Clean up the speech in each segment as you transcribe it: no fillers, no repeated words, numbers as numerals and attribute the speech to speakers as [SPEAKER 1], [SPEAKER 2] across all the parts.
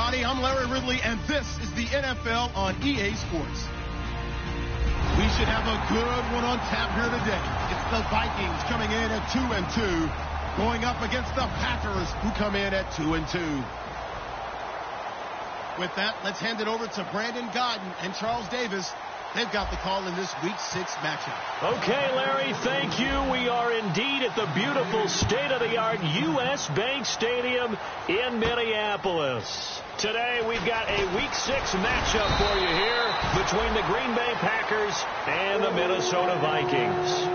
[SPEAKER 1] everybody. I'm Larry Ridley, and this is the NFL on EA Sports. We should have a good one on tap here today. It's the Vikings coming in at 2-2, going up against the Packers, who come in at 2-2. With that, let's hand it over to Brandon Godden and Charles Davis. They've got the call in this Week 6 matchup.
[SPEAKER 2] Okay, Larry, thank you. We are indeed at the beautiful state-of-the-art U.S. Bank Stadium in Minneapolis. Today, we've got a Week 6 matchup for you here between the Green Bay Packers and the Minnesota Vikings.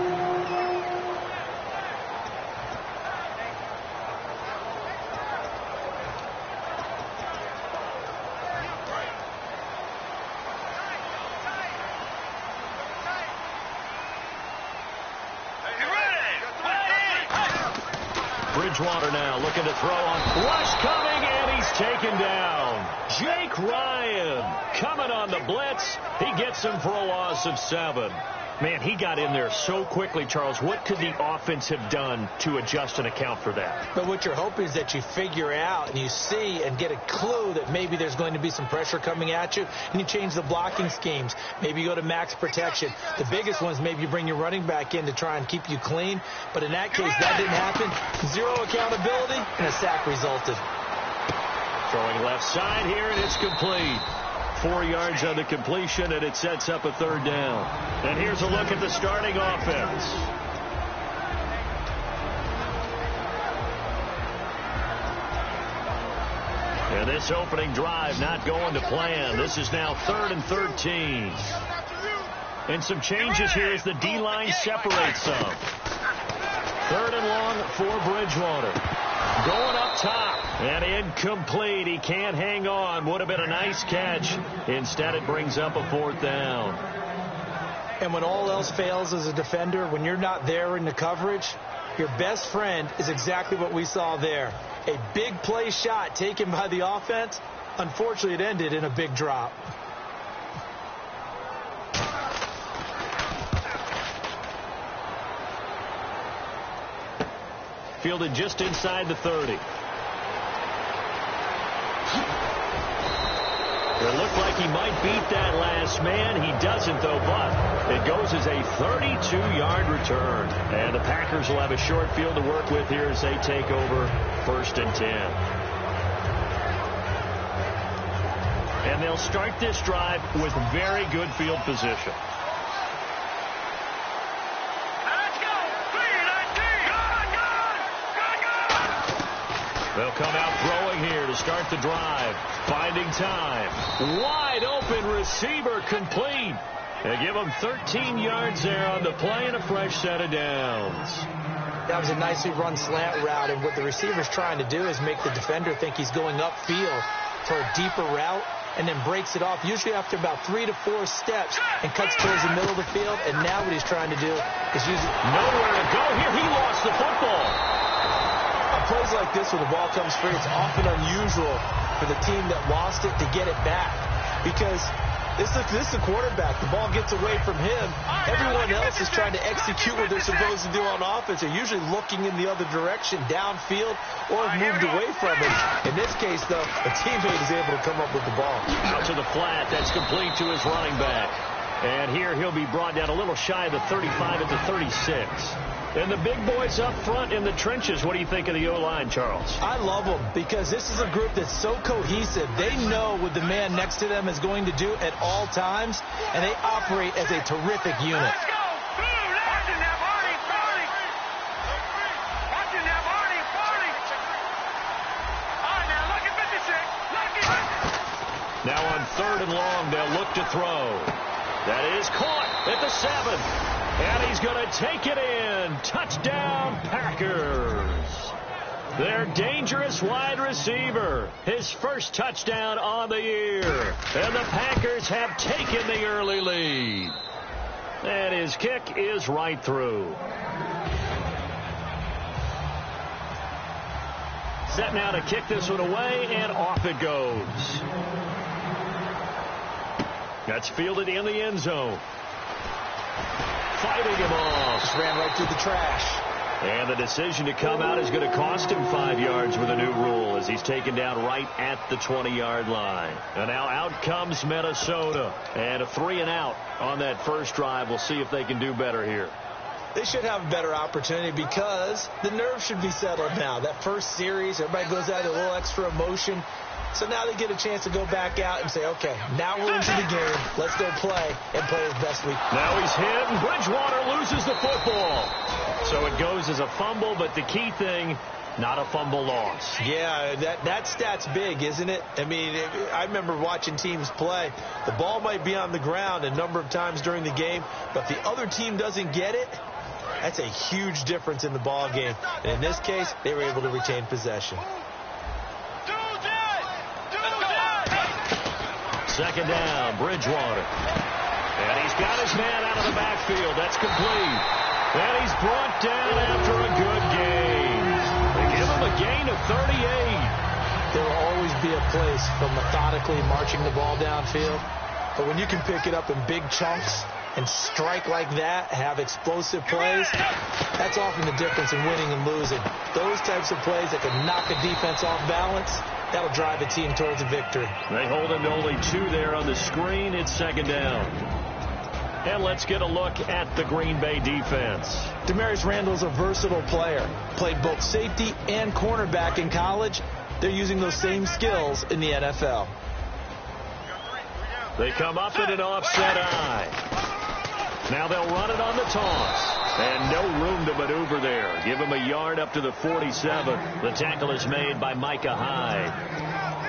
[SPEAKER 2] Bridgewater now looking to throw on. Rush coming, and he's taken down. Jake Ryan coming on the blitz. He gets him for a loss of 7. Man, he got in there so quickly, Charles. What could the offense have done to adjust and account for that?
[SPEAKER 3] But what you're hoping is that you figure out and you see and get a clue that maybe there's going to be some pressure coming at you, and you change the blocking schemes. Maybe you go to max protection. The biggest one is maybe you bring your running back in to try and keep you clean. But in that case, that didn't happen. Zero accountability, and a sack resulted.
[SPEAKER 2] Throwing left side here, and it's complete. 4 yards on the completion, and it sets up a 3rd down. And here's a look at the starting offense. And this opening drive not going to plan. This is now 3rd and 13. And some changes here as the D-line separates some. 3rd and long for Bridgewater. Going up top, and incomplete. He can't hang on. Would have been a nice catch. Instead, it brings up a 4th down.
[SPEAKER 3] And when all else fails as a defender, when you're not there in the coverage, your best friend is exactly what we saw there. A big play shot taken by the offense. Unfortunately, it ended in a big drop.
[SPEAKER 2] Fielded just inside the 30. It looked like he might beat that last man. He doesn't, though, but it goes as a 32-yard return. And the Packers will have a short field to work with here as they take over 1st and 10. And they'll start this drive with very good field position. They'll come out throwing here to start the drive. Finding time. Wide open receiver complete. They give him 13 yards there on the play and a fresh set of downs.
[SPEAKER 3] That was a nicely run slant route, and what the receiver's trying to do is make the defender think he's going upfield for a deeper route, and then breaks it off, usually after about 3 to 4 steps, and cuts towards the middle of the field. And now what he's trying to do is use it.
[SPEAKER 2] Nowhere to go here. He lost the football.
[SPEAKER 3] Plays like this when the ball comes free, it's often unusual for the team that lost it to get it back, because this is the quarterback. The ball gets away from him. Everyone else is trying to execute what they're supposed to do on offense. They're usually looking in the other direction, downfield, or have moved away from it. In this case, though, a teammate is able to come up with the ball.
[SPEAKER 2] Out to the flat. That's complete to his running back. And here he'll be brought down a little shy of the 35 at the 36. And the big boys up front in the trenches. What do you think of the O-line, Charles?
[SPEAKER 3] I love them because this is a group that's so cohesive. They know what the man next to them is going to do at all times, and they operate as a terrific unit.
[SPEAKER 4] Let's go! Watching that party! Watching that party! All right, now look at 56.
[SPEAKER 2] Now on 3rd and long, they'll look to throw. That is caught at the 7. And he's going to take it in. Touchdown, Packers. Their dangerous wide receiver. His first touchdown on the year. And the Packers have taken the early lead. And his kick is right through. Set now to kick this one away, and off it goes. That's fielded in the end zone. Fighting him off.
[SPEAKER 3] Just ran right through the trash.
[SPEAKER 2] And the decision to come out is going to cost him 5 yards with a new rule as he's taken down right at the 20-yard line. And now out comes Minnesota. And a 3-and-out on that first drive. We'll see if they can do better here.
[SPEAKER 3] They should have a better opportunity because the nerves should be settled now. That first series, everybody goes out with a little extra emotion. So now they get a chance to go back out and say, okay, now we're into the game. Let's go play and play as best we can.
[SPEAKER 2] Now he's hit, and Bridgewater loses the football. So it goes as a fumble, but the key thing, not a fumble loss.
[SPEAKER 3] Yeah, that stat's big, isn't it? I mean, I remember watching teams play. The ball might be on the ground a number of times during the game, but if the other team doesn't get it, that's a huge difference in the ball game. And in this case, they were able to retain possession.
[SPEAKER 2] Second down, Bridgewater. And he's got his man out of the backfield. That's complete. And he's brought down after a good gain. They give him a gain of 38.
[SPEAKER 3] There will always be a place for methodically marching the ball downfield. But when you can pick it up in big chunks and strike like that, have explosive plays, that's often the difference in winning and losing. Those types of plays that can knock a defense off balance, that'll drive a team towards a victory.
[SPEAKER 2] They hold him to only 2 there on the screen. It's second down. And let's get a look at the Green Bay defense.
[SPEAKER 3] Demarius Randall's a versatile player. Played both safety and cornerback in college. They're using those same skills in the NFL.
[SPEAKER 2] They come up in an offset eye. Now they'll run it on the toss. And no room to maneuver there. Give him a yard up to the 47. The tackle is made by Micah Hyde.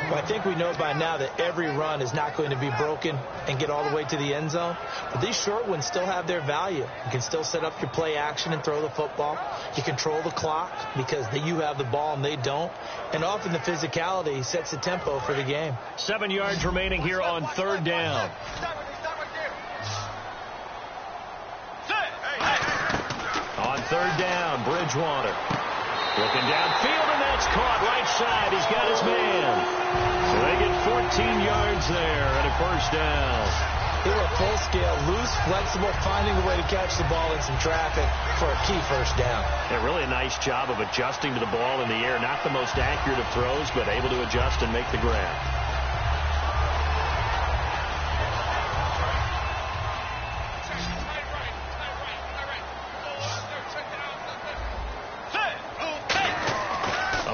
[SPEAKER 3] Well, I think we know by now that every run is not going to be broken and get all the way to the end zone. But these short ones still have their value. You can still set up your play action and throw the football. You control the clock because you have the ball and they don't. And often the physicality sets the tempo for the game.
[SPEAKER 2] 7 yards remaining here on third down. On third down, Bridgewater. Looking downfield, and that's caught right side. He's got his man. So they get 14 yards there and a first down.
[SPEAKER 3] They were full scale, loose, flexible, finding a way to catch the ball in some traffic for a key first down.
[SPEAKER 2] Yeah, really a nice job of adjusting to the ball in the air. Not the most accurate of throws, but able to adjust and make the grab.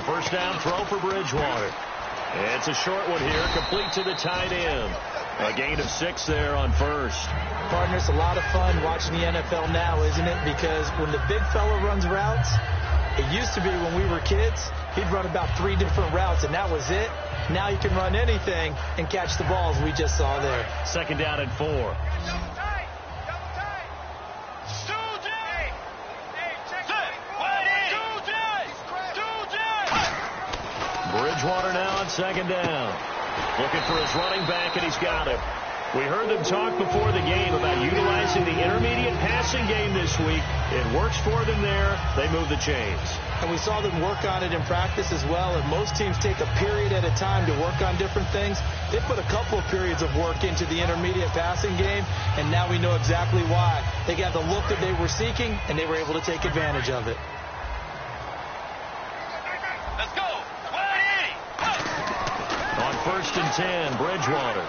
[SPEAKER 2] First down throw for Bridgewater. It's a short one here, complete to the tight end. A gain of 6 there on first.
[SPEAKER 3] Partner, it's a lot of fun watching the NFL now, isn't it? Because when the big fella runs routes, it used to be when we were kids, he'd run about 3 different routes, and that was it. Now you can run anything and catch the balls we just saw there.
[SPEAKER 2] Second down and 4. Bridgewater now on second down. Looking for his running back, and he's got him. We heard them talk before the game about utilizing the intermediate passing game this week. It works for them there. They move the chains.
[SPEAKER 3] And we saw them work on it in practice as well. And most teams take a period at a time to work on different things. They put a couple of periods of work into the intermediate passing game, and now we know exactly why. They got the look that they were seeking, and they were able to take advantage of it.
[SPEAKER 4] Let's go. 180.
[SPEAKER 2] On first and 10, Bridgewater.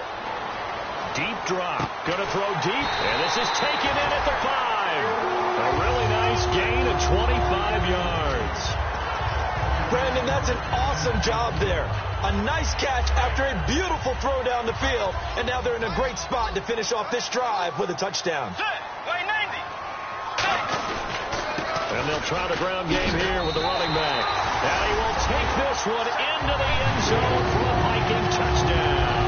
[SPEAKER 2] Deep drop. Going to throw deep. And this is taken in at the 5. A really nice gain of 25 yards.
[SPEAKER 3] Brandon, that's an awesome job there. A nice catch after a beautiful throw down the field. And now they're in a great spot to finish off this drive with a touchdown.
[SPEAKER 2] And they'll try the ground game here with the running back. And he will take this one into the end zone for a Viking touchdown.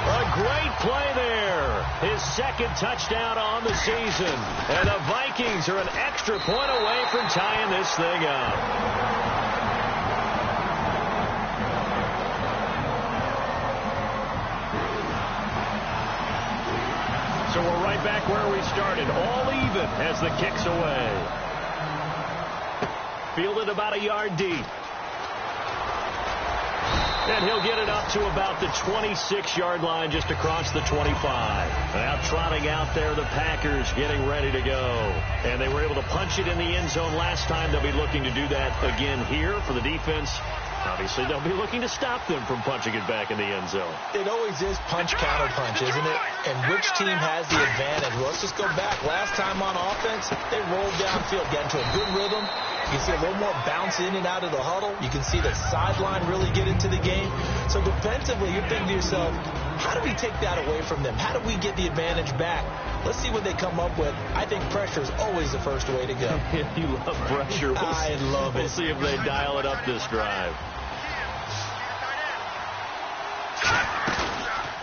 [SPEAKER 2] A great play there. His second touchdown on the season. And the Vikings are an extra point away from tying this thing up. So we're right back where we started. All even as the kick's away. Fielded about a yard deep. And he'll get it up to about the 26-yard line just across the 25. Now trotting out there, the Packers getting ready to go. And they were able to punch it in the end zone last time. They'll be looking to do that again here for the defense. Obviously, they'll be looking to stop them from punching it back in the end zone.
[SPEAKER 3] It always is punch-counter-punch, isn't it? And which team has the advantage? Well, let's just go back. Last time on offense, they rolled downfield, got into a good rhythm. You can see a little more bounce in and out of the huddle. You can see the sideline really get into the game. So defensively, you're thinking to yourself, how do we take that away from them? How do we get the advantage back? Let's see what they come up with. I think pressure is always the first way to go.
[SPEAKER 2] You love pressure.
[SPEAKER 3] I love it.
[SPEAKER 2] We'll see if they dial it up this drive.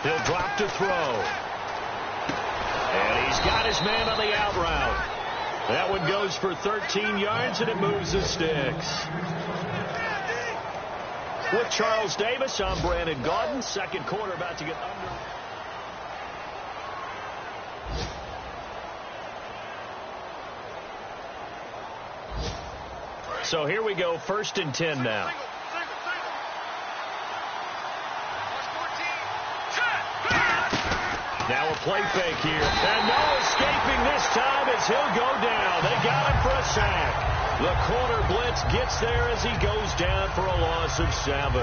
[SPEAKER 2] He'll drop to throw. And he's got his man on the out route. That one goes for 13 yards, and it moves the sticks. With Charles Davis, I'm Brandon Gaudin. Second quarter about to get under. So here we go, 1st and 10 now. Now a play fake here. And no escaping this time as he'll go down. They got him for a sack. The corner blitz gets there as he goes down for a loss of 7.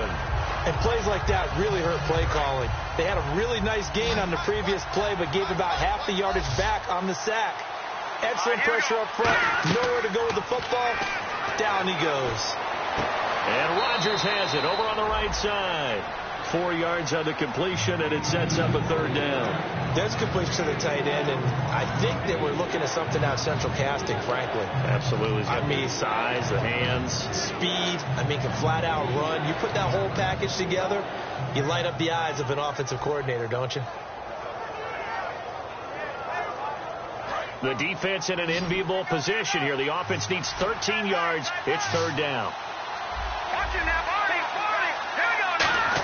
[SPEAKER 3] And plays like that really hurt play calling. They had a really nice gain on the previous play, but gave about half the yardage back on the sack. Excellent pressure up front. Nowhere to go with the football. Down he goes.
[SPEAKER 2] And Rodgers has it over on the right side. 4 yards on the completion, and it sets up a 3rd down.
[SPEAKER 3] There's completion to the tight end, and I think that we're looking at something out central casting, frankly.
[SPEAKER 2] Absolutely.
[SPEAKER 3] I mean,
[SPEAKER 2] size, the hands.
[SPEAKER 3] Speed. I mean, can flat out run. You put that whole package together, you light up the eyes of an offensive coordinator, don't you?
[SPEAKER 2] The defense in an enviable position here. The offense needs 13 yards. It's 3rd down.
[SPEAKER 4] Watching that, Barney. Here we go now.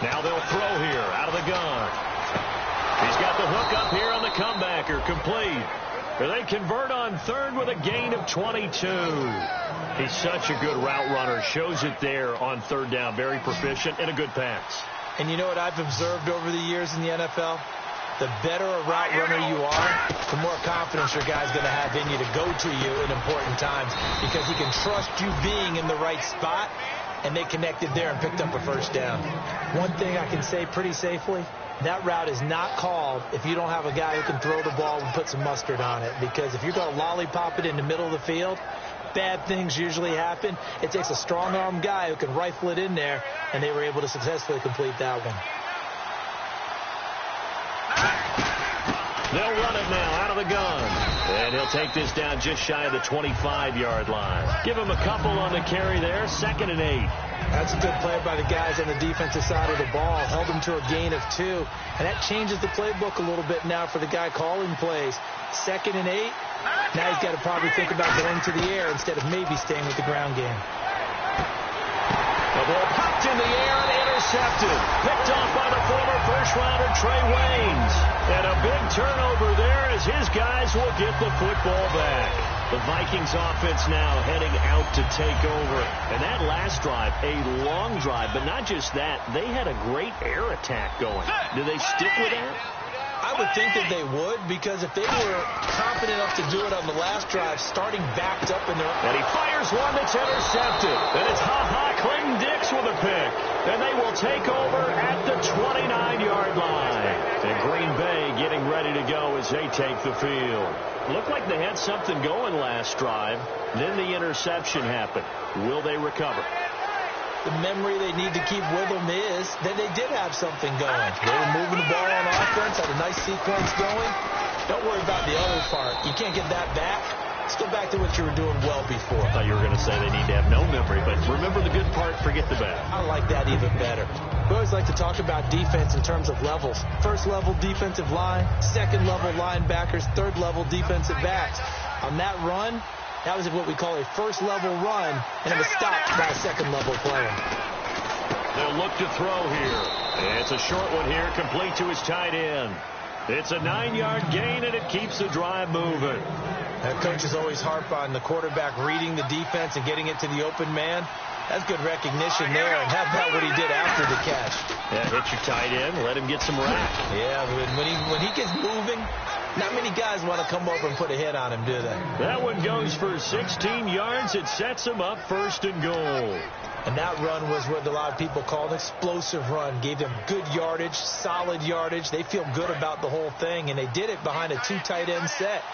[SPEAKER 2] Now they'll throw here out of the gun. He's got the hook up here on the comebacker, complete. They convert on 3rd with a gain of 22. He's such a good route runner. Shows it there on 3rd down. Very proficient and a good pass.
[SPEAKER 3] And you know what I've observed over the years in the NFL? The better a route runner you are, the more confidence your guy's going to have in you to go to you in important times because he can trust you being in the right spot, and they connected there and picked up a 1st down. One thing I can say pretty safely, that route is not called if you don't have a guy who can throw the ball and put some mustard on it, because if you're going to lollipop it in the middle of the field, bad things usually happen. It takes a strong-arm guy who can rifle it in there, and they were able to successfully complete that one.
[SPEAKER 2] They'll run it now out of the gun. And he'll take this down just shy of the 25-yard line. Give him a couple on the carry there. 2nd and 8.
[SPEAKER 3] That's a good play by the guys on the defensive side of the ball. Held him to a gain of 2. And that changes the playbook a little bit now for the guy calling plays. 2nd and 8. Now he's got to probably think about going to the air instead of maybe staying with the ground game.
[SPEAKER 2] The ball popped in the air and intercepted. Picked off by the former first-rounder Trey Waynes. And a big turnover there as his guys will get the football back. The Vikings offense now heading out to take over. And that last drive, a long drive, but not just that. They had a great air attack going. Do they stick with that?
[SPEAKER 3] I would think that they would, because if they were confident enough to do it on the last drive, starting backed up in their...
[SPEAKER 2] And he fires one that's intercepted. And it's Clinton Dix with a pick. And they will take over at the 29-yard line. And Green Bay getting ready to go as they take the field. Looked like they had something going last drive. Then the interception happened. Will they recover?
[SPEAKER 3] The memory they need to keep with them is that they did have something going. They were moving the ball on offense, had a nice sequence going. Don't worry about the other part. You can't get that back. Let's go back to what you were doing well before.
[SPEAKER 2] I thought you were going to say they need to have no memory, but remember the good part, forget the bad.
[SPEAKER 3] I like that even better. We always like to talk about defense in terms of levels. First level defensive line, second level linebackers, third level defensive backs. On that run, that was what we call a first-level run, and it was stopped by a second-level player.
[SPEAKER 2] They'll look to throw here. It's a short one here, complete to his tight end. It's a 9-yard gain, and it keeps the drive moving.
[SPEAKER 3] Coaches always harp on the quarterback reading the defense and getting it to the open man. That's good recognition there, and how about what he did after the catch?
[SPEAKER 2] Yeah, hit your tight end, let him get some rack.
[SPEAKER 3] Yeah, when he gets moving, not many guys want to come over and put a hit on him, do they?
[SPEAKER 2] That one goes for 16 yards. It sets him up 1st and goal.
[SPEAKER 3] And that run was what a lot of people call an explosive run. Gave them good yardage, solid yardage. They feel good about the whole thing, and they did it behind a 2 tight end set.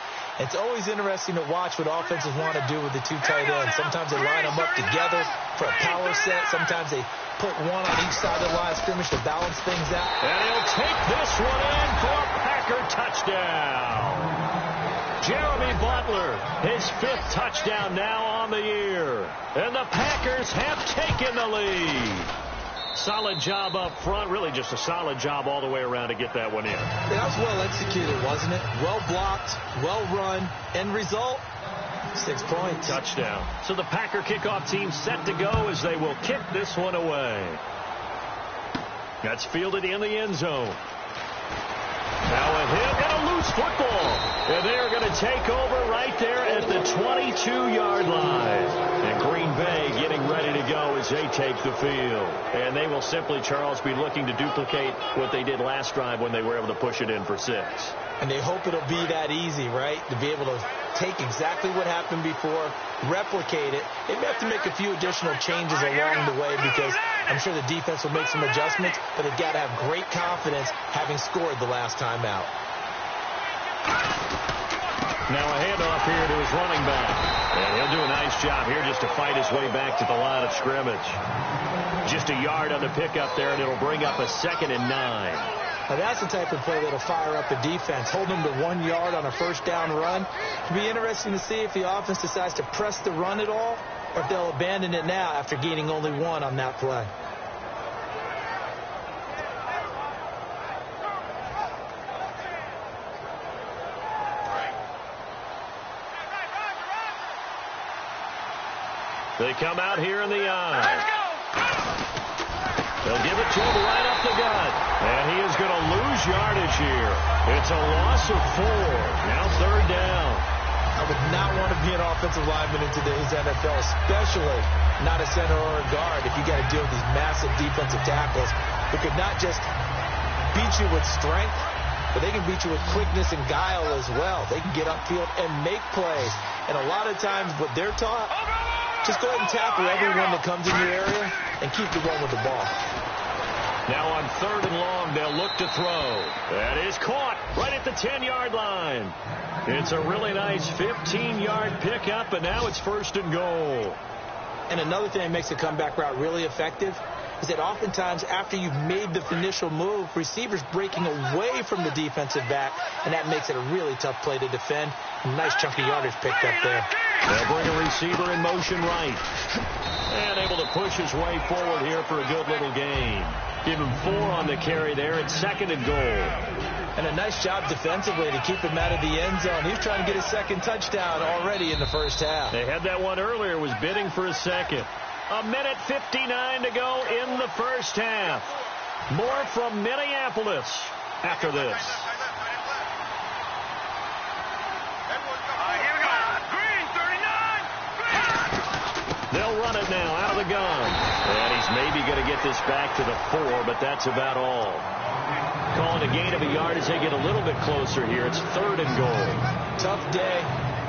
[SPEAKER 3] It's always interesting to watch what offenses want to do with the 2 tight ends. Sometimes they line them up together for a power set. Sometimes they put one on each side of the line of scrimmage to balance things out.
[SPEAKER 2] And he'll take this one in for a Packer touchdown. Jeremy Butler, his 5th touchdown now on the year. And the Packers have taken the lead. Solid job up front. Really just a solid job all the way around to get that one in.
[SPEAKER 3] Yeah, that was well executed, wasn't it? Well blocked, well run. End result, 6 points.
[SPEAKER 2] Touchdown. So the Packer kickoff team set to go as they will kick this one away. That's fielded in the end zone. Now a hit and a loose football. And they're going to take over right there at the 22-yard line. And Green Bay getting ready to go as they take the field. And they will simply, Charles, be looking to duplicate what they did last drive when they were able to push it in for 6.
[SPEAKER 3] And they hope it'll be that easy, right? To be able to take exactly what happened before, replicate it. They may have to make a few additional changes along the way because I'm sure the defense will make some adjustments, but they've got to have great confidence having scored the last time out.
[SPEAKER 2] Now a handoff here to his running back. And he'll do a nice job here just to fight his way back to the line of scrimmage. Just a yard on the pickup there, and it'll bring up a 2nd and 9.
[SPEAKER 3] Now that's the type of play that'll fire up a defense. Hold them to 1 yard on a 1st down run. It'll be interesting to see if the offense decides to press the run at all, or if they'll abandon it now after gaining only 1 on that play.
[SPEAKER 2] They come out here in the eye. They'll give it to him right up the gut. And he is going to lose yardage here. It's a loss of 4. Now 3rd down.
[SPEAKER 3] I would not want to be an offensive lineman in today's NFL, especially not a center or a guard, if you got to deal with these massive defensive tackles who could not just beat you with strength, but they can beat you with quickness and guile as well. They can get upfield and make plays. And a lot of times what they're taught, just go ahead and tackle everyone that comes in your area and keep the one with the ball.
[SPEAKER 2] Now on 3rd and long, they'll look to throw. That is caught right at the 10-yard line. It's a really nice 15-yard pickup, and now it's 1st and goal.
[SPEAKER 3] And another thing that makes a comeback route really effective is that oftentimes after you've made the initial move, receivers breaking away from the defensive back, and that makes it a really tough play to defend. Nice chunky yardage picked up there.
[SPEAKER 2] They'll bring a receiver in motion right. And able to push his way forward here for a good little gain. Give him 4 on the carry there at 2nd and goal.
[SPEAKER 3] And a nice job defensively to keep him out of the end zone. He's trying to get his 2nd touchdown already in the 1st half.
[SPEAKER 2] They had that one earlier, was bidding for a 2nd. 1:59 to go in the 1st half. More from Minneapolis after this.
[SPEAKER 4] Here we go. Green, 39.
[SPEAKER 2] They'll run it now out of the gun. And he's maybe going to get this back to the 4, but that's about all. Calling a gain of a yard as they get a little bit closer here. It's 3rd and goal.
[SPEAKER 3] Tough day,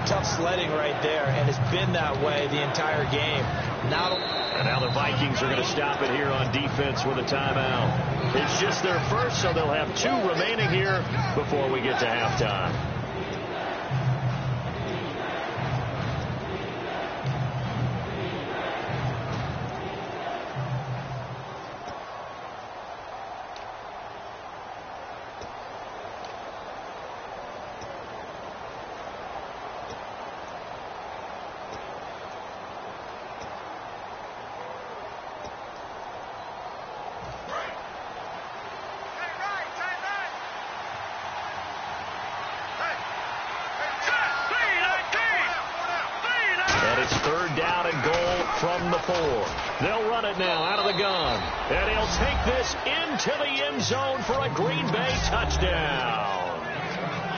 [SPEAKER 3] tough sledding right there, and it's been that way the entire game.
[SPEAKER 2] And now the Vikings are going to stop it here on defense with a timeout. It's just their first, so they'll have 2 remaining here before we get to halftime. From the 4. They'll run it now out of the gun. And he'll take this into the end zone for a Green Bay touchdown.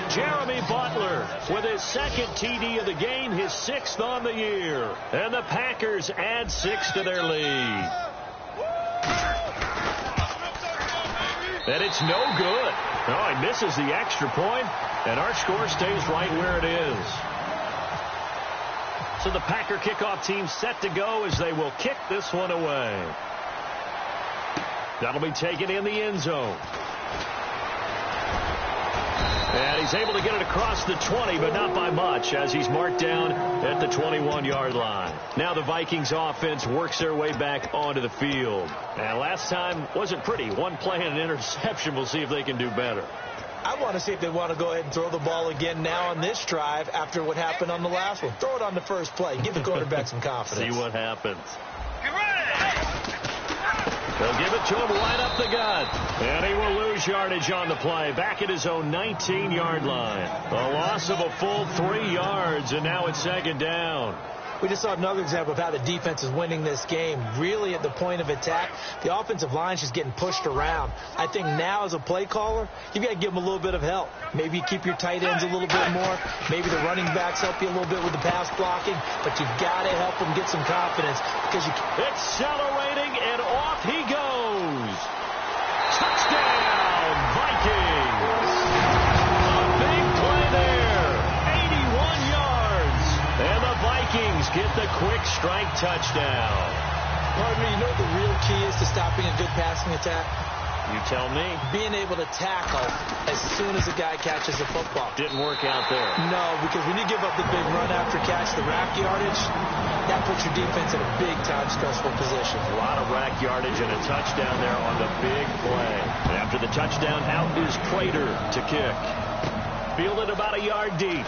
[SPEAKER 2] Jeremy Butler with his second TD of the game, his 6th on the year. And the Packers add 6 to their lead. And it's no good. Oh, he misses the extra point, and our score stays right where it is. So the Packer kickoff team set to go as they will kick this one away. That'll be taken in the end zone. And he's able to get it across the 20, but not by much, as he's marked down at the 21-yard line. Now the Vikings offense works their way back onto the field. And last time wasn't pretty. One play and an interception. We'll see if they can do better.
[SPEAKER 3] I want to see if they want to go ahead and throw the ball again now on this drive after what happened on the last one. Throw it on the first play. Give the quarterback some confidence.
[SPEAKER 2] See what happens. They'll give it to him right up the gut. And he will lose yardage on the play. Back at his own 19-yard line. A loss of a full 3 yards, and now it's second down.
[SPEAKER 3] We just saw another example of how the defense is winning this game. Really at the point of attack, the offensive line is just getting pushed around. I think now as a play caller, you've got to give them a little bit of help. Maybe you keep your tight ends a little bit more. Maybe the running backs help you a little bit with the pass blocking. But you've got to help them get some confidence. Because you
[SPEAKER 2] accelerating, and off he goes. Touchdown, Vikings. A big play there. 81 yards. And the Vikings get the quick strike touchdown.
[SPEAKER 3] Pardon me, you know what the real key is to stopping a good passing attack?
[SPEAKER 2] You tell me.
[SPEAKER 3] Being able to tackle as soon as a guy catches the football.
[SPEAKER 2] Didn't work out there.
[SPEAKER 3] No, because when you give up the big run after catch, the rack yardage, that puts your defense in a big-time stressful position.
[SPEAKER 2] A lot of rack yardage and a touchdown there on the big play. After the touchdown, out is Prater to kick. Fielded about a yard deep.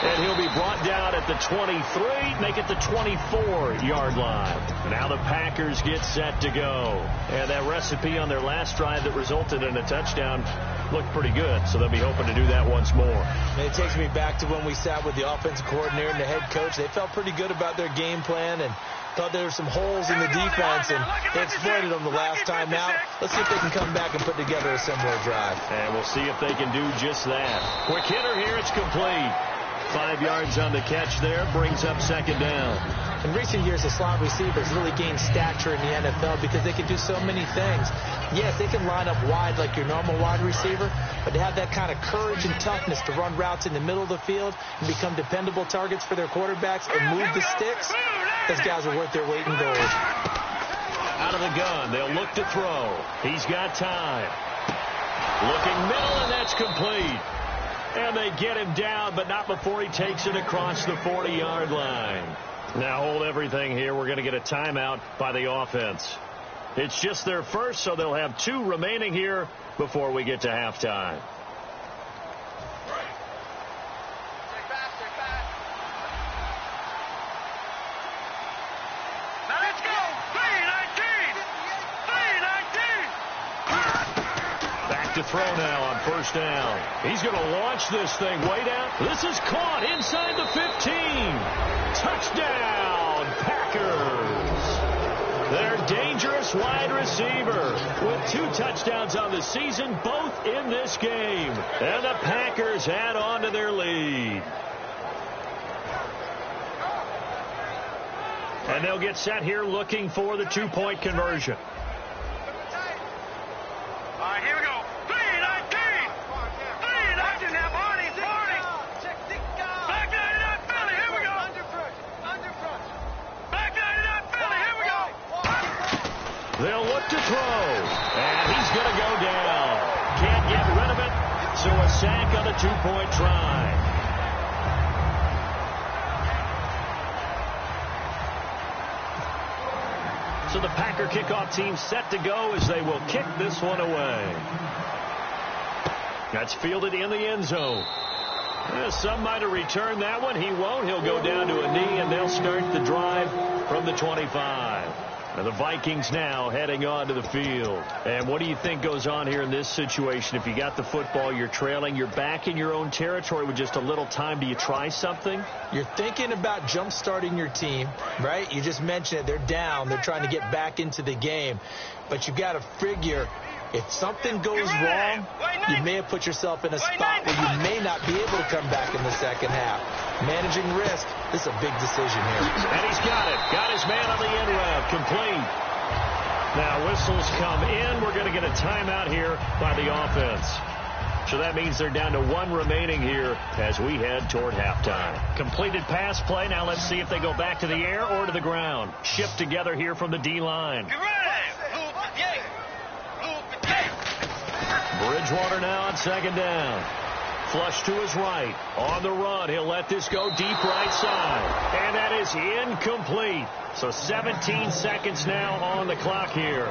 [SPEAKER 2] And he'll be brought down at the 23, make it the 24-yard line. Now the Packers get set to go. And that recipe on their last drive that resulted in a touchdown looked pretty good, so they'll be hoping to do that once more.
[SPEAKER 3] And it takes me back to when we sat with the offensive coordinator and the head coach. They felt pretty good about their game plan and thought there were some holes in the defense, and they exploited them the last time out. Let's see if they can come back and put together a similar drive.
[SPEAKER 2] And we'll see if they can do just that. Quick hitter here, it's complete. 5 yards on the catch there, brings up second down.
[SPEAKER 3] In recent years, the slot receivers really gained stature in the NFL because they can do so many things. Yes, they can line up wide like your normal wide receiver, but to have that kind of courage and toughness to run routes in the middle of the field and become dependable targets for their quarterbacks and move the sticks, those guys are worth their weight in gold.
[SPEAKER 2] Out of the gun, they'll look to throw. He's got time. Looking middle, and that's complete. And they get him down, but not before he takes it across the 40-yard line. Now hold everything here. We're going to get a timeout by the offense. It's just their first, so they'll have 2 remaining here before we get to halftime.
[SPEAKER 4] Now let's go. 3-19. 3-19.
[SPEAKER 2] Back to throw now on first down. He's going to launch this thing way down. This is caught inside the 15. Touchdown, Packers. Their dangerous wide receiver with 2 touchdowns on the season, both in this game. And the Packers add on to their lead. And they'll get set here looking for the 2-point conversion.
[SPEAKER 4] All right, here we go. 3-19. 3-19 now, Barney. Back 99 Philly, here we go. Back 99 Philly, here we go.
[SPEAKER 2] They'll look to throw, and he's going to go down. Can't get rid of it, so a sack on a 2-point try. So the Packer kickoff team set to go as they will kick this one away. That's fielded in the end zone. Some might have returned that one. He won't. He'll go down to a knee, and they'll start the drive from the 25. And the Vikings now heading on to the field. And what do you think goes on here in this situation? If you got the football, you're trailing, you're back in your own territory with just a little time. Do you try something?
[SPEAKER 3] You're thinking about jump-starting your team, right? You just mentioned it. They're down. They're trying to get back into the game. But you've got to figure If something goes wrong, you may have put yourself in a spot where you may not be able to come back in the second half. Managing risk, this is a big decision here.
[SPEAKER 2] And he's got it. Got his man on the in route. Complete. Now whistles come in. We're going to get a timeout here by the offense. So that means they're down to 1 remaining here as we head toward halftime. Completed pass play. Now let's see if they go back to the air or to the ground. Shift together here from the D-line. Bridgewater now on second down. Flush to his right. On the run. He'll let this go deep right side. And that is incomplete. So 17 seconds now on the clock here.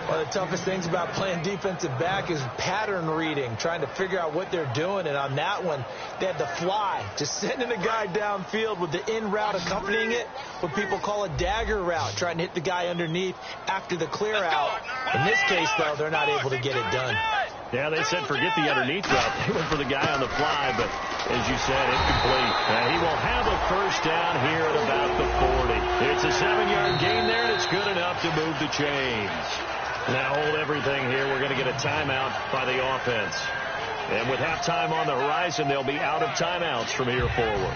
[SPEAKER 3] One of the toughest things about playing defensive back is pattern reading, trying to figure out what they're doing. And on that one, they had the fly, just sending a guy downfield with the in route accompanying it, what people call a dagger route, trying to hit the guy underneath after the clear out. In this case, though, they're not able to get it done.
[SPEAKER 2] Yeah, they said forget the underneath route. They went for the guy on the fly, but as you said, incomplete. He will have a first down here at about the 40. It's a 7-yard gain there, and it's good enough to move the chains. Now hold everything here. We're going to get a timeout by the offense. And with halftime on the horizon, they'll be out of timeouts from here forward.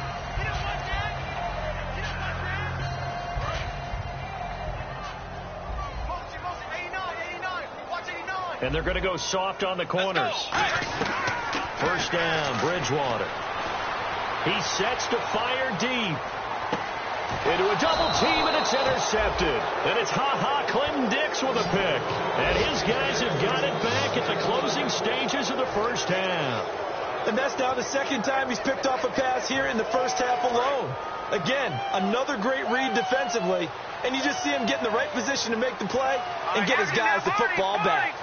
[SPEAKER 2] And they're going to go soft on the corners. First down, Bridgewater. He sets to fire deep. Into a double team, and it's intercepted. And it's Clinton Dix with a pick. And his guys have got it back at the closing stages of the first half.
[SPEAKER 3] And that's now the second time he's picked off a pass here in the first half alone. Again, another great read defensively. And you just see him get in the right position to make the play and get his guys the football back.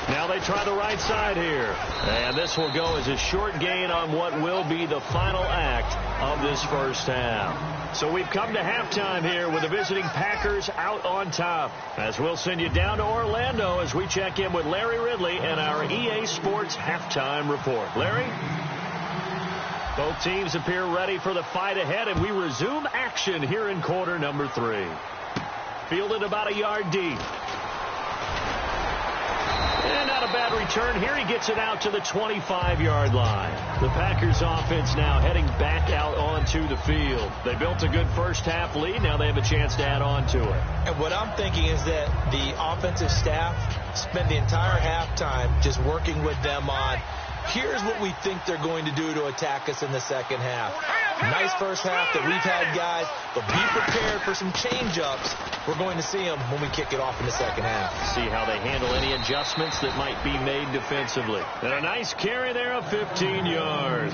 [SPEAKER 2] Now they try the right side here. And this will go as a short gain on what will be the final act of this first half. So we've come to halftime here with the visiting Packers out on top. As we'll send you down to Orlando as we check in with Larry Ridley and our EA Sports halftime report. Larry? Both teams appear ready for the fight ahead, and we resume action here in quarter number 3. Fielded about a yard deep. And not a bad return here. He gets it out to the 25-yard line. The Packers offense now heading back out onto the field. They built a good first half lead. Now they have a chance to add on to it.
[SPEAKER 3] And what I'm thinking is that the offensive staff spend the entire halftime just working with them on, here's what we think they're going to do to attack us in the second half. Nice first half that we've had, guys, but be prepared for some change-ups. We're going to see them when we kick it off in the second half.
[SPEAKER 2] See how they handle any adjustments that might be made defensively. And a nice carry there of 15 yards.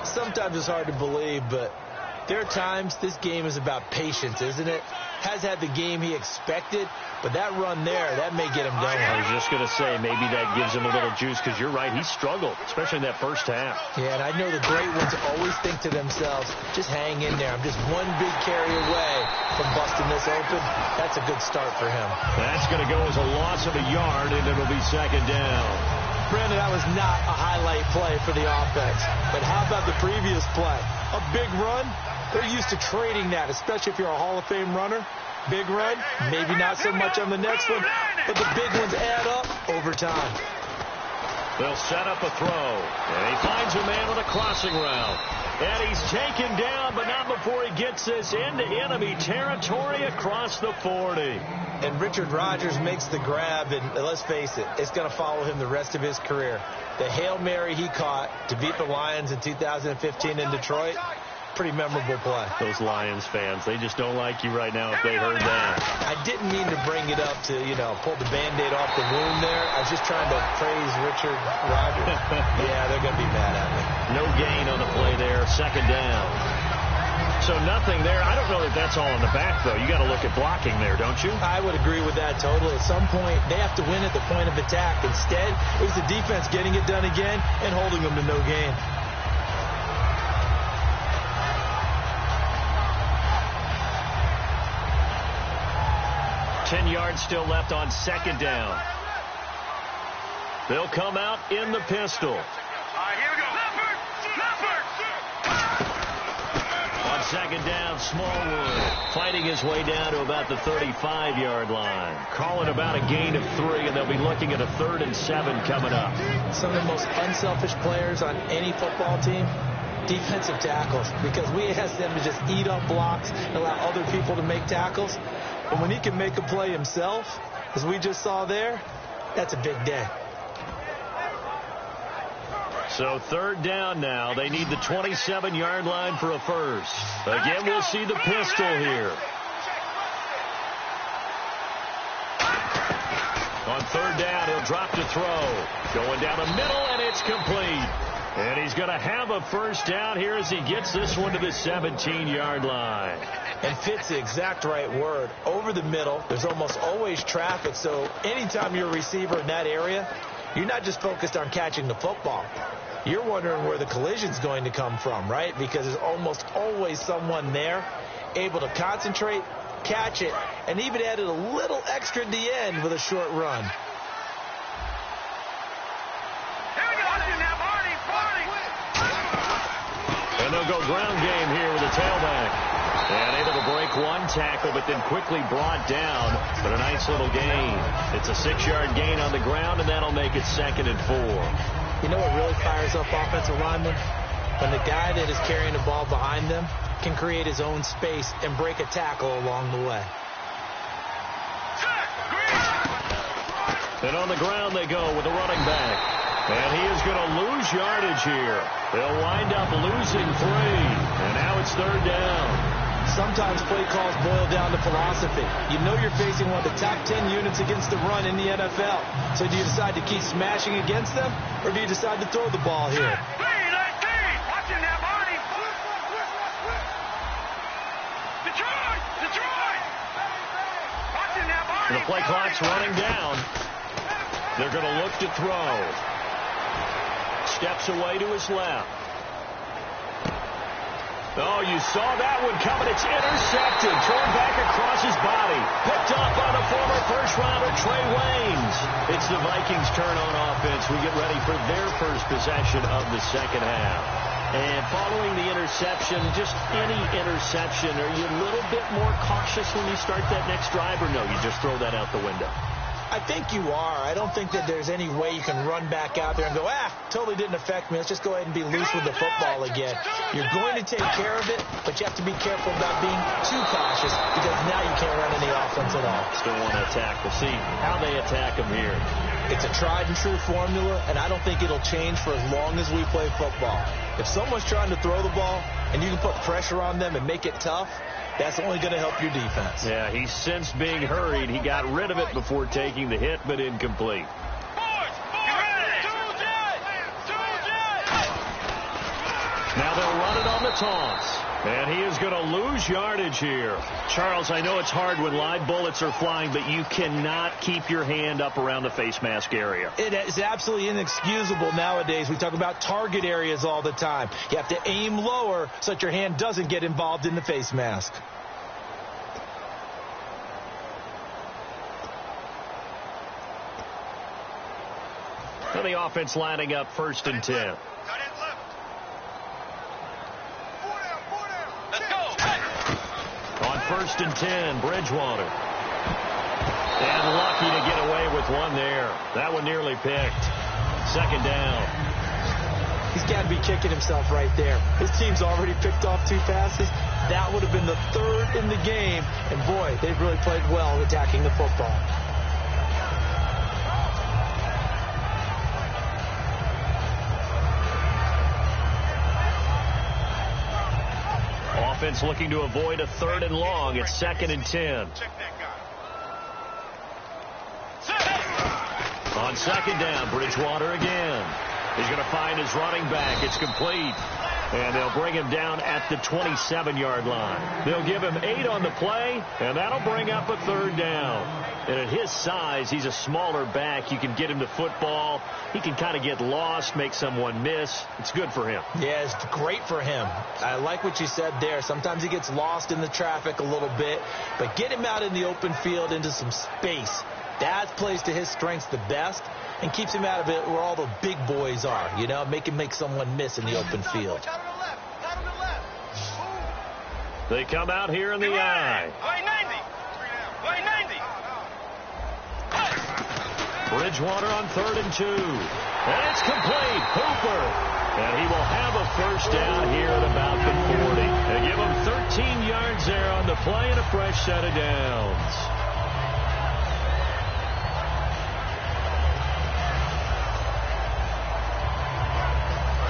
[SPEAKER 3] Sometimes it's hard to believe, but there are times this game is about patience, isn't it? Has had the game he expected, but that run there, that may get him going.
[SPEAKER 2] I was just going to say, maybe that gives him a little juice, because you're right, he struggled, especially in that first half.
[SPEAKER 3] Yeah, and I know the great ones always think to themselves, just hang in there. I'm just one big carry away from busting this open. That's a good start for him.
[SPEAKER 2] That's going to go as a loss of a yard, and it'll be second down.
[SPEAKER 3] Brandon, that was not a highlight play for the offense. But how about the previous play? A big run? They're used to trading that, especially if you're a Hall of Fame runner. Big run, maybe not so much on the next one, but the big ones add up over time.
[SPEAKER 2] They'll set up a throw, and he finds a man on a crossing route. And he's taken down, but not before he gets this into enemy territory across the 40.
[SPEAKER 3] And Richard Rodgers makes the grab, and let's face it, it's going to follow him the rest of his career. The Hail Mary he caught to beat the Lions in 2015 in Detroit, pretty memorable play.
[SPEAKER 2] Those Lions fans, they just don't like you right now if they heard that.
[SPEAKER 3] I didn't mean to bring it up to, pull the Band-Aid off the wound there. I was just trying to praise Richard Rodgers. Yeah, they're going to be mad at me.
[SPEAKER 2] No gain on the play there, second down. So nothing there. I don't know that that's all in the back, though. You got to look at blocking there, don't you?
[SPEAKER 3] I would agree with that totally. At some point, they have to win at the point of attack. Instead, it was the defense getting it done again and holding them to no gain.
[SPEAKER 2] Yards still left on second down. They'll come out in the pistol.
[SPEAKER 4] All right, here we go. Left.
[SPEAKER 2] On second down, Smallwood fighting his way down to about the 35-yard line. Calling about a gain of 3, and they'll be looking at a 3rd and 7 coming up.
[SPEAKER 3] Some of the most unselfish players on any football team, defensive tackles, because we ask them to just eat up blocks and allow other people to make tackles. But when he can make a play himself, as we just saw there, that's a big day.
[SPEAKER 2] So 3rd down now. They need the 27-yard line for a first. Again, we'll see the pistol here. On 3rd down, he'll drop to throw. Going down the middle, and it's complete. And he's going to have a first down here as he gets this one to the 17-yard line.
[SPEAKER 3] And fits the exact right word. Over the middle, there's almost always traffic, so anytime you're a receiver in that area, you're not just focused on catching the football. You're wondering where the collision's going to come from, right? Because there's almost always someone there able to concentrate, catch it, and even added a little extra at the end with a short run.
[SPEAKER 2] And they'll go ground game here with a tailback. And able to break one tackle, but then quickly brought down. But a nice little gain. It's a 6-yard gain on the ground, and that'll make it 2nd and 4.
[SPEAKER 3] You know what really fires up offensive linemen? When the guy that is carrying the ball behind them can create his own space and break a tackle along the way.
[SPEAKER 2] And on the ground they go with a running back. And he is going to lose yardage here. They'll wind up losing 3. And now it's 3rd down.
[SPEAKER 3] Sometimes play calls boil down to philosophy. You know you're facing one of the top 10 units against the run in the NFL. So do you decide to keep smashing against them, or do you decide to throw the ball here?
[SPEAKER 2] The play clock's running down. They're going to look to throw. Steps away to his left. Oh, you saw that one coming. It's intercepted. Thrown back across his body. Picked up on a former first-rounder, Trey Waynes. It's the Vikings' turn on offense. We get ready for their first possession of the second half. And following the interception, just any interception, are you a little bit more cautious when you start that next drive, or no, you just throw that out the window?
[SPEAKER 3] I think you are. I don't think that there's any way you can run back out there and go, totally didn't affect me. Let's just go ahead and be loose with the football again. You're going to take care of it, but you have to be careful about being too cautious because now you can't run any offense at all.
[SPEAKER 2] Still want to attack. We'll see how they attack them here.
[SPEAKER 3] It's a tried and true formula, and I don't think it'll change for as long as we play football. If someone's trying to throw the ball and you can put pressure on them and make it tough, that's only going to help your defense.
[SPEAKER 2] Yeah, he's since being hurried. He got rid of it before taking the hit, but incomplete. Now they'll run it on the toss. And he is going to lose yardage here. Charles, I know it's hard when live bullets are flying, but you cannot keep your hand up around the face mask area.
[SPEAKER 3] It is absolutely inexcusable nowadays. We talk about target areas all the time. You have to aim lower so that your hand doesn't get involved in the face mask.
[SPEAKER 2] So the offense lining up 1st and 10. On 1st and 10, Bridgewater. And lucky to get away with one there. That one nearly picked. 2nd down.
[SPEAKER 3] He's got to be kicking himself right there. His team's already picked off 2 passes. That would have been the 3rd in the game. And boy, they've really played well attacking the football.
[SPEAKER 2] Offense looking to avoid a 3rd and long. It's 2nd and 10. On 2nd down, Bridgewater again. He's going to find his running back. It's complete. And they'll bring him down at the 27-yard line. They'll give him 8 on the play, and that'll bring up a 3rd down. And at his size, he's a smaller back. You can get him to football. He can kind of get lost, make someone miss. It's good for him.
[SPEAKER 3] Yeah, it's great for him. I like what you said there. Sometimes he gets lost in the traffic a little bit, but get him out in the open field into some space. That plays to his strengths the best and keeps him out of it where all the big boys are, make him make someone miss in the open field.
[SPEAKER 2] They come out here in the I.
[SPEAKER 4] Way 90. Way 90.
[SPEAKER 2] Bridgewater on 3rd and 2. And it's complete. Hooper. And he will have a first down here at about the 40. They give him 13 yards there on the play and a fresh set of downs.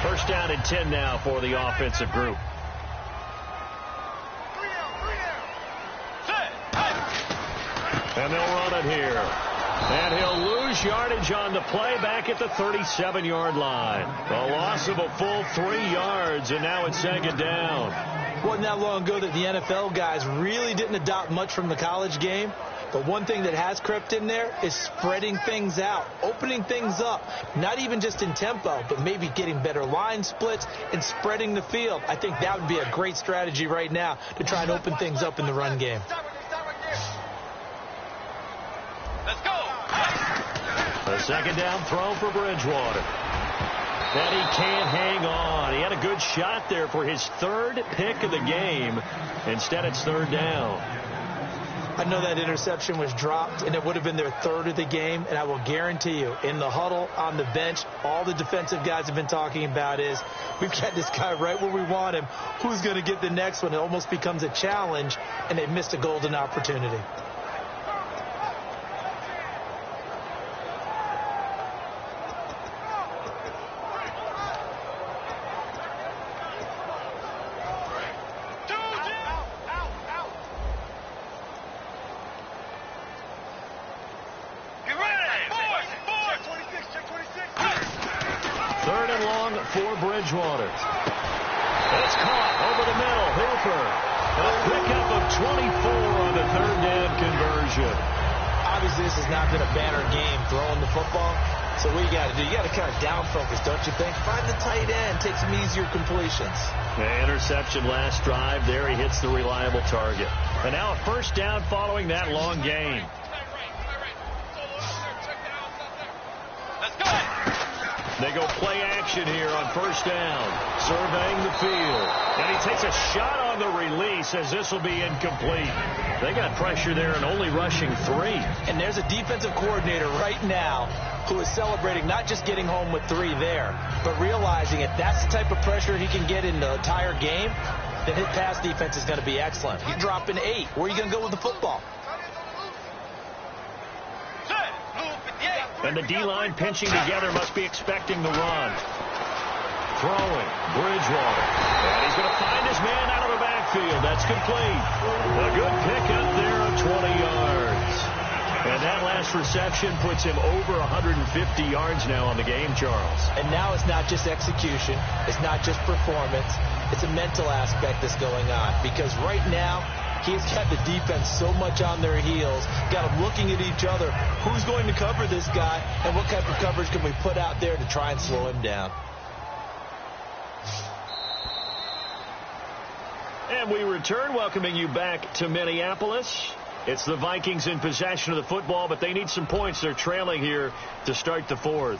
[SPEAKER 2] First down and 10 now for the offensive group. And they'll run it here. And he'll lose yardage on the play back at the 37-yard line. A loss of a full 3 yards, and now it's 2nd down.
[SPEAKER 3] Wasn't that long ago that the NFL guys really didn't adopt much from the college game. But one thing that has crept in there is spreading things out, opening things up, not even just in tempo, but maybe getting better line splits and spreading the field. I think that would be a great strategy right now to try and open things up in the run game.
[SPEAKER 4] Let's go.
[SPEAKER 2] A 2nd down throw for Bridgewater. Then he can't hang on. He had a good shot there for his 3rd pick of the game. Instead, it's 3rd down.
[SPEAKER 3] I know that interception was dropped, and it would have been their 3rd of the game, and I will guarantee you, in the huddle, on the bench, all the defensive guys have been talking about is, we've got this guy right where we want him. Who's going to get the next one? It almost becomes a challenge, and they missed a golden opportunity.
[SPEAKER 2] Bridgewater. It's caught over the middle. Hooper. A pickup of 24 on the 3rd down conversion.
[SPEAKER 3] Obviously, this has not been a banner game throwing the football. So what you got to do, you got to kind of down focus, don't you think? Find the tight end, take some easier completions.
[SPEAKER 2] The interception last drive there. He hits the reliable target. And now a first down following that long gain.
[SPEAKER 4] Let's go.
[SPEAKER 2] They go play action here on first down. Surveying the field. And he takes a shot on the release as this will be incomplete. They got pressure there and only rushing 3.
[SPEAKER 3] And there's a defensive coordinator right now who is celebrating not just getting home with 3 there, but realizing if that's the type of pressure he can get in the entire game, then his pass defense is going to be excellent. He's dropping 8. Where are you going to go with the football?
[SPEAKER 2] And the D-line pinching together must be expecting the run. Throwing. Bridgewater. And he's going to find his man out of the backfield. That's complete. A good pickup there of 20 yards. And that last reception puts him over 150 yards now on the game, Charles.
[SPEAKER 3] And now it's not just execution. It's not just performance. It's a mental aspect that's going on. Because right now, he's got the defense so much on their heels, got them looking at each other. Who's going to cover this guy, and what type of coverage can we put out there to try and slow him down?
[SPEAKER 2] And we return, welcoming you back to Minneapolis. It's the Vikings in possession of the football, but they need some points. They're trailing here to start the 4th.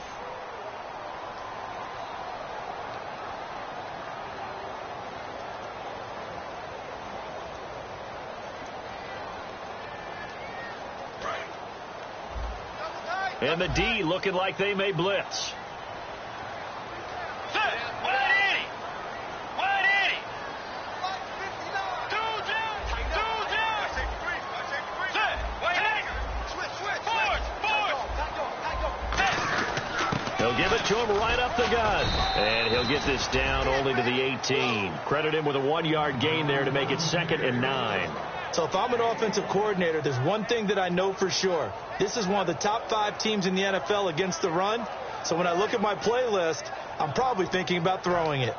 [SPEAKER 2] And the D looking like they may blitz. They'll give it to him right up the gun. And he'll get this down only to the 18. Credit him with a 1-yard gain there to make it 2nd and 9.
[SPEAKER 3] So if I'm an offensive coordinator, there's one thing that I know for sure. This is one of the top 5 teams in the NFL against the run. So when I look at my playlist, I'm probably thinking about throwing it.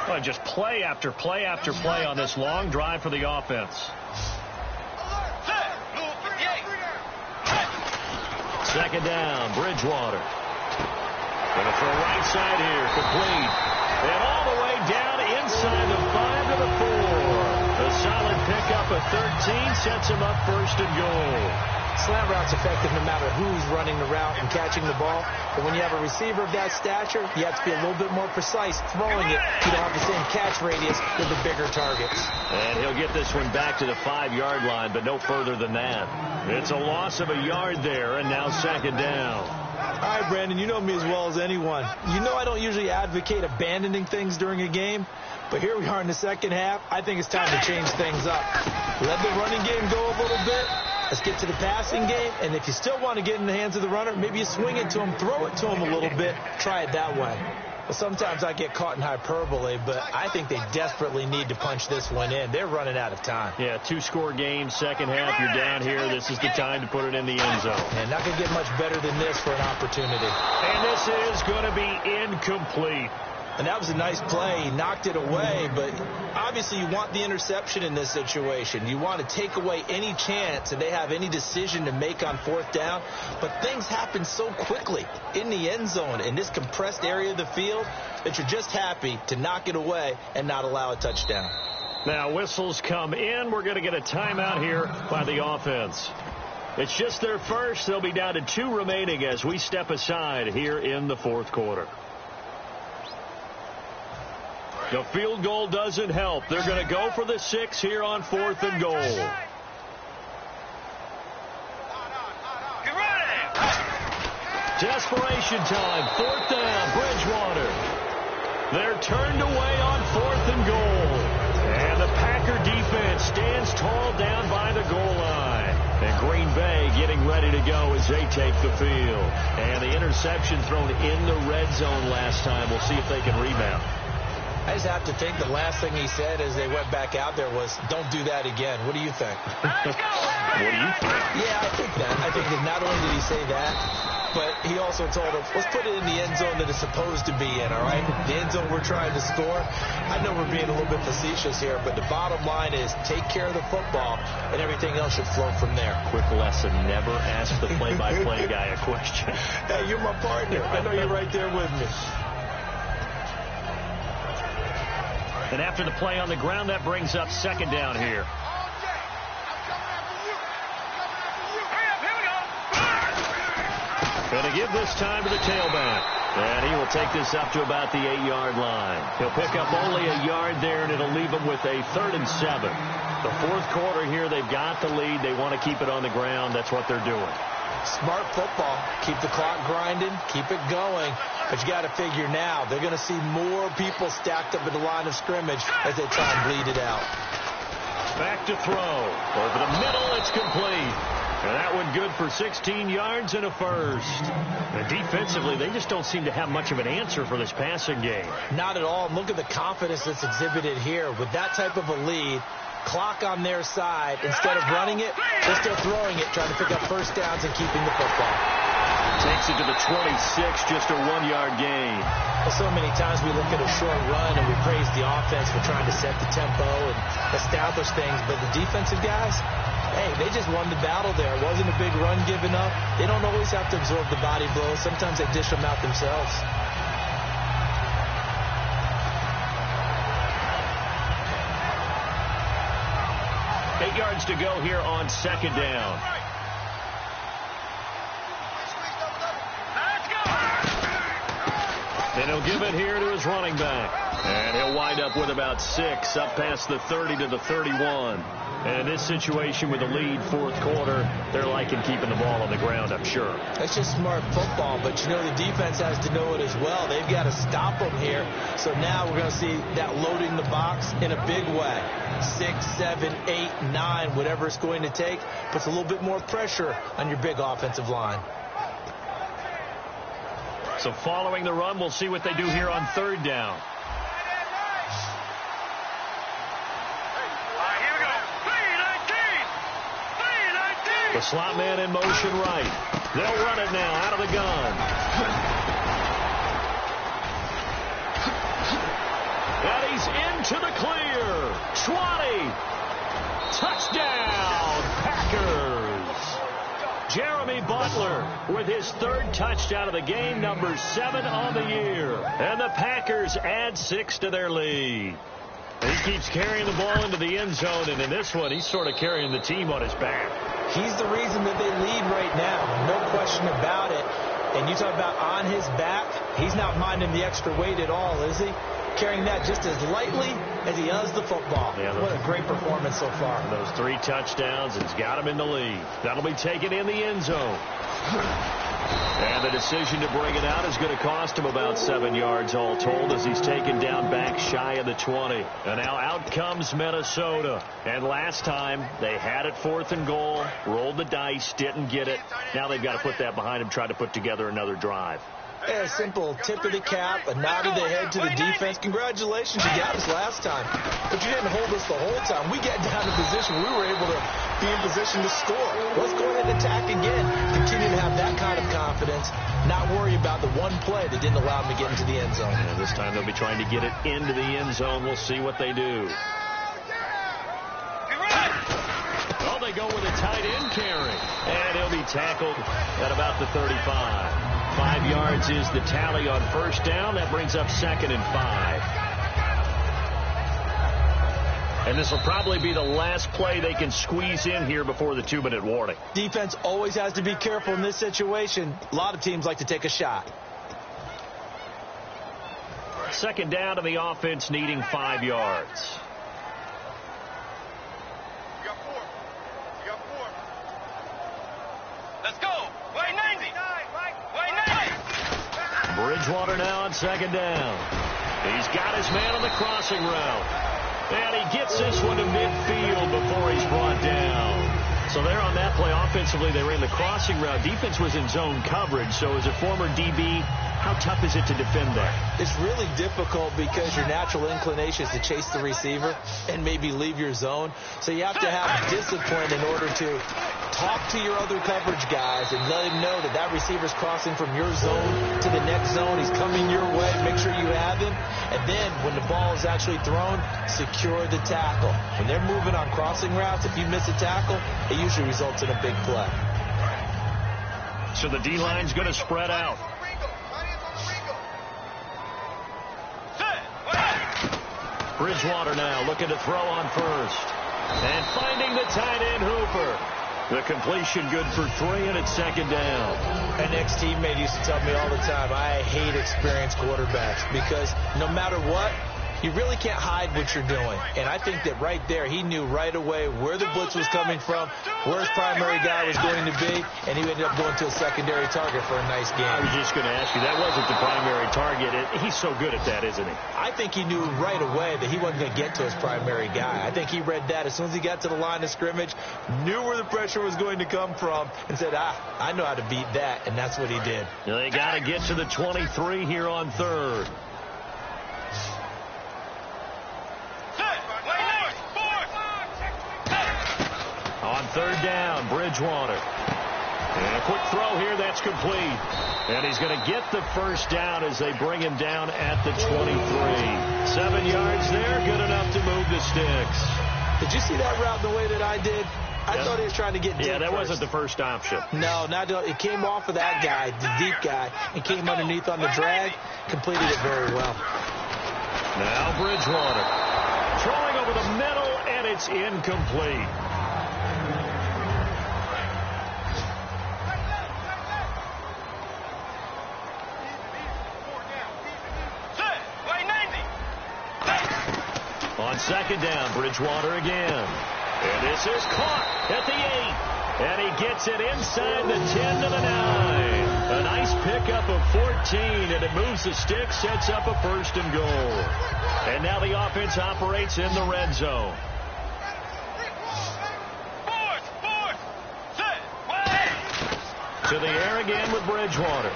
[SPEAKER 2] Well, just play after play after play on this long drive for the offense. 2nd down, Bridgewater. Going to throw right side here, complete. And all the way down inside the 5 to the 4. A solid pickup of 13 sets him up 1st and goal.
[SPEAKER 3] Slant route's effective no matter who's running the route and catching the ball. But when you have a receiver of that stature, you have to be a little bit more precise throwing it. You don't have the same catch radius with the bigger targets.
[SPEAKER 2] And he'll get this one back to the 5-yard line, but no further than that. It's a loss of a yard there, and now second down.
[SPEAKER 3] All right, Brandon, you know me as well as anyone. You know I don't usually advocate abandoning things during a game, but here we are in the second half. I think it's time to change things up. Let the running game go a little bit. Let's get to the passing game, and if you still want to get in the hands of the runner, maybe you swing it to him, throw it to him a little bit, try it that way. Well, sometimes I get caught in hyperbole, but I think they desperately need to punch this one in. They're running out of time.
[SPEAKER 2] Yeah, 2-score game, second half, you're down here. This is the time to put it in the end zone.
[SPEAKER 3] And not going to get much better than this for an opportunity.
[SPEAKER 2] And this is going to be incomplete.
[SPEAKER 3] And that was a nice play. He knocked it away, but obviously you want the interception in this situation. You want to take away any chance and they have any decision to make on fourth down. But things happen so quickly in the end zone in this compressed area of the field that you're just happy to knock it away and not allow a touchdown.
[SPEAKER 2] Now whistles come in. We're going to get a timeout here by the offense. It's just their first. They'll be down to 2 remaining as we step aside here in the fourth quarter. The field goal doesn't help. They're going to go for the 6 here on 4th and goal. Desperation time. 4th down. Bridgewater. They're turned away on 4th and goal. And the Packer defense stands tall down by the goal line. And Green Bay getting ready to go as they take the field. And the interception thrown in the red zone last time. We'll see if they can rebound.
[SPEAKER 3] I just have to think the last thing he said as they went back out there was, don't do that again. What do you think?
[SPEAKER 2] What do you think?
[SPEAKER 3] Yeah, I think that. I think that not only did he say that, but he also told them, let's put it in the end zone that it's supposed to be in, all right? The end zone we're trying to score. I know we're being a little bit facetious here, but the bottom line is take care of the football, and everything else should flow from there.
[SPEAKER 2] Quick lesson, never ask the play-by-play guy a question.
[SPEAKER 3] Hey, you're my partner. I know you're right there with me.
[SPEAKER 2] And after the play on the ground, that brings up second down here. Going to give this time to the tailback. And he will take this up to about the 8-yard line. He'll pick up only a yard there, and it'll leave him with a 3rd and 7. The fourth quarter here, they've got the lead. They want to keep it on the ground. That's what they're doing.
[SPEAKER 3] Smart football. Keep the clock grinding. Keep it going. But you got to figure now, they're going to see more people stacked up at the line of scrimmage as they try and bleed it out.
[SPEAKER 2] Back to throw. Over the middle, it's complete. And that one good for 16 yards and a first. And defensively, they just don't seem to have much of an answer for this passing game.
[SPEAKER 3] Not at all. And look at the confidence that's exhibited here. With that type of a lead, clock on their side, instead of running it, they're still throwing it, trying to pick up first downs and keeping the football.
[SPEAKER 2] Takes it to the 26, just a 1-yard gain.
[SPEAKER 3] Well, so many times we look at a short run and we praise the offense for trying to set the tempo and establish things, but the defensive guys, hey, they just won the battle there. It wasn't a big run given up. They don't always have to absorb the body blows. Sometimes they dish them out themselves.
[SPEAKER 2] Eight yards to go here on second down. And he'll give it here to his running back. And he'll wind up with about 6, up past the 30 to the 31. And in this situation with the lead, fourth quarter, they're liking keeping the ball on the ground, I'm sure.
[SPEAKER 3] That's just smart football, but you know the defense has to know it as well. They've got to stop them here. So now we're going to see that loading the box in a big way. 6, 7, 8, 9, whatever it's going to take, puts a little bit more pressure on your big offensive line.
[SPEAKER 2] So following the run, we'll see what they do here on third down. The slot man in motion right. They'll run it now out of the gun. And he's into the clear. 20. Touchdown, Packers. Jeremy Butler with his 3rd touchdown of the game, number 7 on the year. And the Packers add 6 to their lead. He keeps carrying the ball into the end zone, and in this one, he's sort of carrying the team on his back.
[SPEAKER 3] He's the reason that they lead right now. No question about it. And you talk about on his back, he's not minding the extra weight at all, is he? Carrying that just as lightly as he does the football. Yeah, what a great performance so far.
[SPEAKER 2] Those 3 touchdowns has got him in the lead. That'll be taken in the end zone. And the decision to bring it out is going to cost him about 7 yards all told as he's taken down back shy of the 20. And now out comes Minnesota. And last time they had it 4th and goal, rolled the dice, didn't get it. Now they've got to put that behind him, try to put together another drive.
[SPEAKER 3] A simple tip of the cap, a nod of the head to the defense. Congratulations, you got us last time. But you didn't hold us the whole time. We got down in position. We were able to be in position to score. Let's go ahead and attack again. Continue to have that kind of confidence. Not worry about the one play that didn't allow them to get into the end zone.
[SPEAKER 2] And this time they'll be trying to get it into the end zone. We'll see what they do. Oh, they go with a tight end carry. And he'll be tackled at about the 35. 5 yards is the tally on first down. That brings up 2nd and 5. And this will probably be the last play they can squeeze in here before the 2-minute warning.
[SPEAKER 3] Defense always has to be careful in this situation. A lot of teams like to take a shot.
[SPEAKER 2] 2nd down and the offense needing 5 yards.
[SPEAKER 4] You got 4. Let's go. Way 90. Way 90.
[SPEAKER 2] Bridgewater now on 2nd down. He's got his man on the crossing route. And he gets this one to midfield before he's brought down. So there on that play, offensively, they ran the crossing route. Defense was in zone coverage. So as a former DB, how tough is it to defend that?
[SPEAKER 3] It's really difficult because your natural inclination is to chase the receiver and maybe leave your zone. So you have to have discipline in order to talk to your other coverage guys and let him know that that receiver's crossing from your zone to the next zone. He's coming your way. Make sure you have him. And then when the ball is actually thrown, secure the tackle. When they're moving on crossing routes, if you miss a tackle, it usually results in a big play.
[SPEAKER 2] So the D-line's going to spread out. Bridgewater now looking to throw on first. And finding the tight end Hooper. The completion good for 3, and it's 2nd down.
[SPEAKER 3] An ex-teammate used to tell me all the time, I hate experienced quarterbacks because no matter what, you really can't hide what you're doing. And I think that right there, he knew right away where the blitz was coming from, where his primary guy was going to be, and he ended up going to a secondary target for a nice game.
[SPEAKER 2] I was just going to ask you, that wasn't the primary target. He's so good at that, isn't he?
[SPEAKER 3] I think he knew right away that he wasn't going to get to his primary guy. I think he read that as soon as he got to the line of scrimmage, knew where the pressure was going to come from, and said, I know how to beat that, and that's what he did.
[SPEAKER 2] They got to get to the 23 here on 3rd. On 3rd down, Bridgewater. And a quick throw here, that's complete. And he's going to get the first down as they bring him down at the 23. 7 yards there, good enough to move the sticks.
[SPEAKER 3] Did you see that route the way that I did? I thought he was trying to get deep.
[SPEAKER 2] Yeah, that
[SPEAKER 3] first.
[SPEAKER 2] Wasn't the first option.
[SPEAKER 3] No, it came off of that guy, the deep guy, and came underneath on the drag, completed it very well.
[SPEAKER 2] Now Bridgewater throwing over the middle, and it's incomplete. On 2nd down, Bridgewater again. And this is caught at the 8. And he gets it inside the 10 to the 9. A nice pickup of 14, and it moves the stick, sets up a 1st and goal. And now the offense operates in the red zone. To the air again with Bridgewater.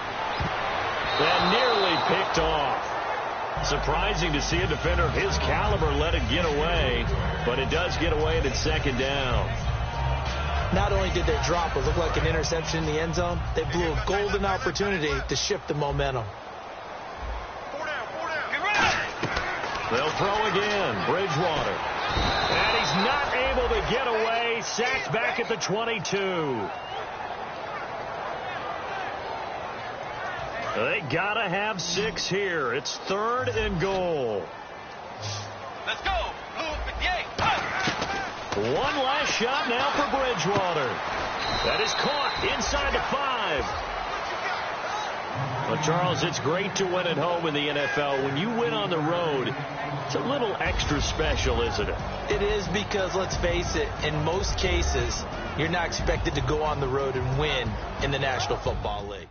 [SPEAKER 2] And nearly picked off. Surprising to see a defender of his caliber let it get away, but it does get away, and it's 2nd down.
[SPEAKER 3] Not only did they drop what looked like an interception in the end zone, they blew a golden opportunity to shift the momentum.
[SPEAKER 2] They'll throw again, Bridgewater. And he's not able to get away, sacked back at the 22. They gotta have 6 here. It's 3rd and goal.
[SPEAKER 4] Let's go. Blue 58.
[SPEAKER 2] One last shot now for Bridgewater. That is caught inside the 5. Well, Charles, it's great to win at home in the NFL. When you win on the road, it's a little extra special, isn't it?
[SPEAKER 3] It is, because, let's face it, in most cases, you're not expected to go on the road and win in the National Football League.